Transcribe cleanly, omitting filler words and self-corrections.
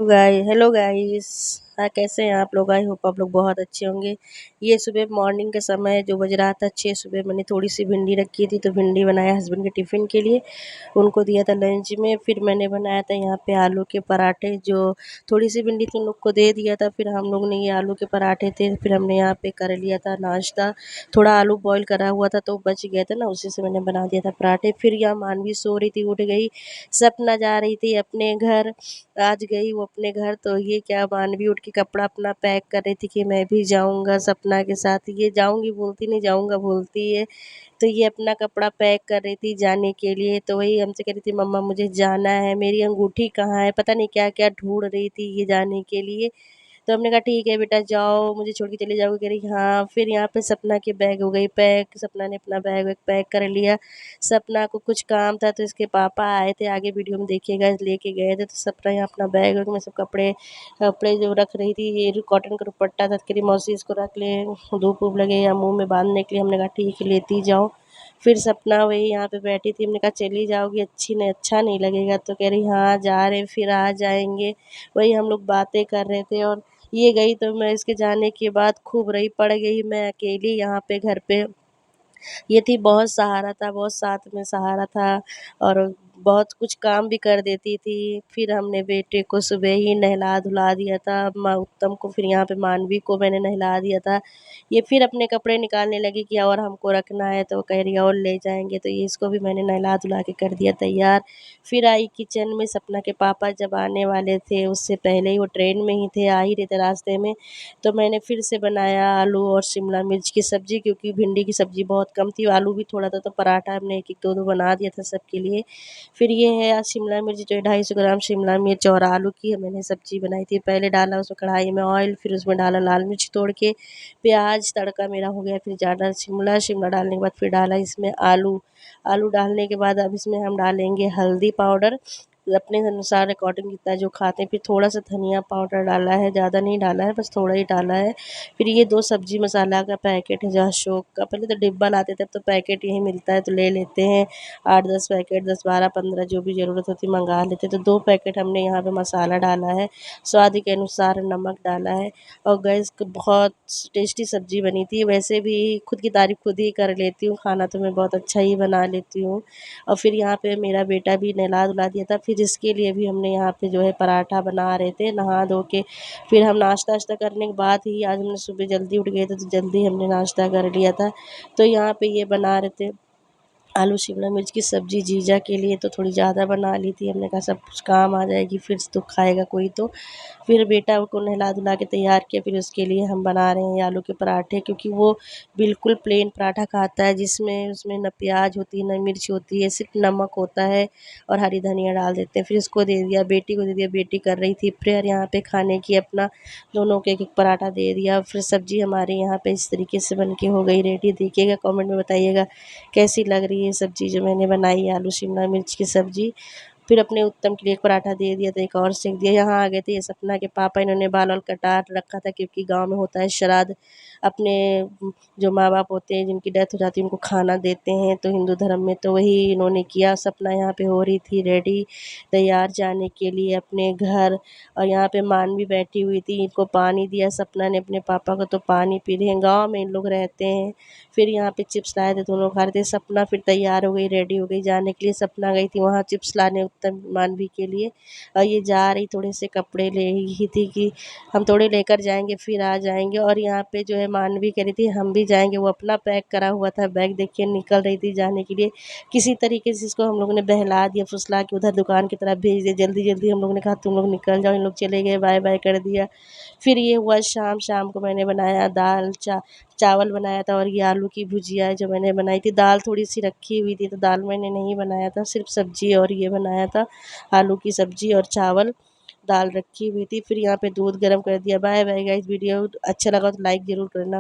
Hello guys. हाँ, कैसे हैं आप लोग? आई होप आप लोग बहुत अच्छे होंगे। ये सुबह मॉर्निंग का समय जो बज रहा था 6 सुबह, मैंने थोड़ी सी भिंडी रखी थी तो भिंडी बनाया हस्बैंड के टिफ़िन के लिए, उनको दिया था लंच में। फिर मैंने बनाया था यहाँ पे आलू के पराठे, जो थोड़ी सी भिंडी थी उन लोग को दे दिया था। फिर हम लोग ने ये आलू के पराठे थे, फिर हमने यहाँ पे कर लिया था नाश्ता। थोड़ा आलू बॉईल करा हुआ था तो बच गया था ना, उसी से मैंने बना दिया था पराठे। फिर यहाँ मानवी सो रही थी, उठ गई। सपना जा रही थी अपने घर, आज गई वो अपने घर। तो ये क्या, मानवी उठ के कपड़ा अपना पैक कर रही थी कि मैं भी जाऊंगा सपना के साथ। ये जाऊंगी बोलती नहीं, जाऊंगा बोलती है। तो ये अपना कपड़ा पैक कर रही थी जाने के लिए। तो वही हमसे कह रही थी मम्मा मुझे जाना है, मेरी अंगूठी कहाँ है, पता नहीं क्या क्या ढूंढ रही थी ये जाने के लिए। तो हमने कहा ठीक है बेटा जाओ, मुझे छोड़ के चले जाओगे? कह रही हाँ। फिर यहाँ पे सपना की बैग हो गई पैक, सपना ने अपना बैग वैग पैक कर लिया। सपना को कुछ काम था तो इसके पापा आए थे, आगे वीडियो में देखिएगा, लेके गए थे। तो सपना यहाँ अपना बैग वैग में सब कपड़े कपड़े जो रख रही थी, ये कॉटन का दुपट्टा था, कह रही मौसी इसको रख ले, धूप वूप लगे या मुँह में बांधने के लिए। हमने कहा ठीक है लेती जाओ। फिर सपना वही यहाँ पे बैठी थी, हमने कहा चली जाओगी, अच्छा नहीं लगेगा? तो कह रही हाँ जा रहे, फिर आ जाएंगे। वही हम लोग बातें कर रहे थे। और ये गई तो मैं इसके जाने के बाद खूब रही, पड़ गई मैं अकेली यहाँ पे घर पे। ये थी बहुत सहारा था, बहुत साथ में सहारा था, और बहुत कुछ काम भी कर देती थी। फिर हमने बेटे को सुबह ही नहला-धुला दिया था, माँ उत्तम को, फिर यहाँ पे मानवी को मैंने नहला दिया था। ये फिर अपने कपड़े निकालने लगी कि और हमको रखना है, तो कह रही और ले जाएँगे, तो ये इसको भी मैंने नहला-धुला के कर दिया तैयार। फिर आई किचन में, सपना के पापा जब आने वाले थे उससे पहले ही वो ट्रेन में ही थे, आ ही रहे थे रास्ते में। तो मैंने फिर से बनाया आलू और शिमला मिर्च की सब्ज़ी, क्योंकि भिंडी की सब्ज़ी बहुत कम थी, आलू भी थोड़ा था, तो पराठा हमने 1-1 2-2 बना दिया था सबके लिए। फिर ये है आज शिमला मिर्च, जो 250 ग्राम शिमला मिर्च और आलू की मैंने सब्ज़ी बनाई थी। पहले डाला उसमें कढ़ाई में ऑयल, फिर उसमें डाला लाल मिर्च तोड़ के, प्याज तड़का मेरा हो गया, फिर डाला शिमला, शिमला डालने के बाद फिर डाला इसमें आलू। आलू डालने के बाद अब इसमें हम डालेंगे हल्दी पाउडर, अपने अनुसार अकॉर्डिंग जितना जो खाते हैं। फिर थोड़ा-सा धनिया पाउडर डाला है, ज़्यादा नहीं डाला है, बस थोड़ा ही डाला है। फिर ये 2 सब्ज़ी मसाला का पैकेट है जो अशोक का, पहले तो डिब्बा लाते थे, अब तो पैकेट यहीं मिलता है तो ले लेते हैं। 8-10 पैकेट, 10, 12, 15 जो भी ज़रूरत होती है मँगा लेते हैं। तो 2 पैकेट हमने यहाँ पे मसाला डाला है, स्वाद के अनुसार नमक डाला है। और गैस क बहुत टेस्टी सब्ज़ी बनी थी। वैसे भी खुद की तारीफ़ खुद ही कर लेती हूँ, खाना तो मैं बहुत अच्छा ही बना लेती हूँ। और फिर यहाँ पे मेरा बेटा भी नहला-धुला दिया था, फिर इसके लिए भी हमने यहाँ पे जो है पराठा बना रहे थे नहा धो के। फिर हम नाश्ता-वाश्ता करने के बाद ही, आज हमने सुबह जल्दी उठ गए थे तो जल्दी हमने नाश्ता कर लिया था। तो यहाँ पे ये बना रहे थे आलू शिमला मिर्च की सब्ज़ी जीजा के लिए, तो थोड़ी ज़्यादा बना ली थी। हमने कहा सब कुछ काम आ जाएगी, फिर तो खाएगा कोई तो। फिर बेटा को नहला-धुला के तैयार किया, फिर उसके लिए हम बना रहे हैं आलू के पराठे, क्योंकि वो बिल्कुल प्लेन पराठा खाता है, जिसमें उसमें ना प्याज होती है, ना मिर्च होती है, सिर्फ़ नमक होता है और हरी धनिया डाल देते हैं। फिर इसको दे दिया, बेटी को दे दिया, बेटी कर रही थी प्रेयर यहाँ पे खाने की अपना, दोनों को एक-एक पराठा दे दिया। फिर सब्ज़ी हमारे यहाँ पे इस तरीके से बन के हो गई रेडी। देखिएगा, कमेंट में बताइएगा कैसी लग रही है सब्ज़ी जो मैंने बनाई है, आलू शिमला मिर्च की सब्ज़ी। फिर अपने उत्तम के लिए एक पराठा दे दिया था, एक और सेंक दिया। यहाँ आ गए थे ये सपना के पापा, इन्होंने बाल-वाल कटा रखा था, क्योंकि गाँव में होता है श्राद्ध। अपने जो माँ-बाप होते हैं जिनकी डेथ हो जाती है उनको खाना देते हैं, तो हिंदू धर्म में तो वही इन्होंने किया। सपना यहाँ पे हो रही थी रेडी, तैयार जाने के लिए अपने घर। और यहाँ पे मानवी बैठी हुई थी, इनको पानी दिया सपना ने अपने पापा को, तो पानी पी रहे हैं। गाँव में इन लोग रहते हैं। फिर यहाँ पे चिप्स लाए थे, दोनों खा रहे थे। सपना फिर तैयार हो गई, रेडी हो गई जाने के लिए। सपना गई थी वहाँ चिप्स लाने उत्तम मानवी के लिए, और ये जा रही थोड़े से कपड़े ले ही थी कि हम थोड़े लेकर जाएंगे फिर आ जाएंगे। और यहाँ पे जो है मानवी कह रही थी हम भी जाएंगे, वो अपना पैक करा हुआ था बैग, देखिए निकल रही थी जाने के लिए। किसी तरीके से इसको हम लोगों ने बहला दिया, फुसला के उधर दुकान की तरफ भेज दिया। जल्दी जल्दी हम लोगों ने कहा तुम लोग निकल जाओ, इन लोग चले गए, बाय बाय कर दिया। फिर ये हुआ शाम, शाम को मैंने बनाया दाल चावल बनाया था, और ये आलू की भुजिया है जो मैंने बनाई थी। दाल थोड़ी-सी रखी हुई थी तो दाल मैंने नहीं बनाया था, सिर्फ़ सब्ज़ी और ये बनाया था, आलू की सब्ज़ी और चावल। दाल रखी हुई थी। फिर यहाँ पे दूध गरम कर दिया। बाय बाय गाइस, वीडियो अच्छा लगा तो लाइक ज़रूर करना।